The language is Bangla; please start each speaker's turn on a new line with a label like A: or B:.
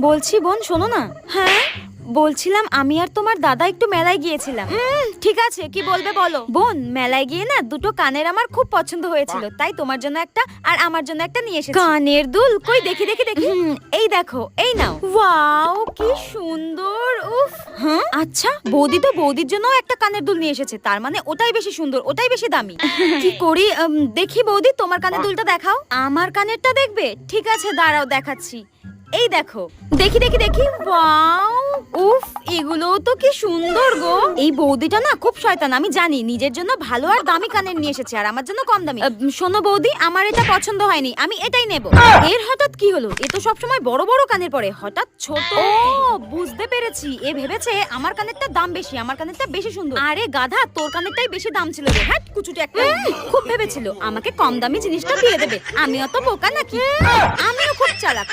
A: বলছি বোন শোনো না। হ্যাঁ বলছিলাম আমি আর তোমার দাদা একটু মেলায় গিয়েছিলাম। ঠিক আছে কি বলবে বলো। বোন মেলায় গিয়ে না দুটো কানের আমার খুব পছন্দ হয়েছিল, তাই তোমার জন্য একটা আর আমার জন্য একটা নিয়ে এসেছি। কানের দুল কই দেখি দেখি দেখি। এই দেখো, এই নাও। ওয়াও কি সুন্দর। উফ। হ্যাঁ আচ্ছা বৌদি তো বৌদির জন্য একটা কানের দুল নিয়ে এসেছে, তার মানে ওটাই বেশি সুন্দর, ওটাই বেশি দামি। কি করি দেখি বৌদি তোমার কানের দুলটা দেখাও। আমার কানেরটা দেখবে? ঠিক আছে দাঁড়াও দেখাচ্ছি। এই দেখো, দেখি দেখি দেখি। ওয়াও উফ এগুলো তো কি সুন্দর গো। এই বৌদিটা না খুব শয়তান, আমি জানি। নিজের জন্য ভালো আর দামি কানের নিয়ে এসেছে আর আমার জন্য কম দামি। শোনো বৌদি, আমার এটা পছন্দ হয়নি, আমি এটাই নেব। এর হঠাৎ কি হলো? এ তো সবসময় বড় বড় কানের পরে, হঠাৎ ছোট। ও বুঝতে পেরেছি, এ ভেবেছে আমার কানেরটা দাম বেশি, আমার কানেরটা বেশি সুন্দর। আরে গাধা, তোর কানেরটাই বেশি দাম ছিল রে। হ্যাঁ কুচুটে একটা। খুব ভেবেছিল আমাকে কম দামি জিনিসটা দিয়ে দেবে। আমিও তো বোকা নাকি? আমিও খুব চালাক।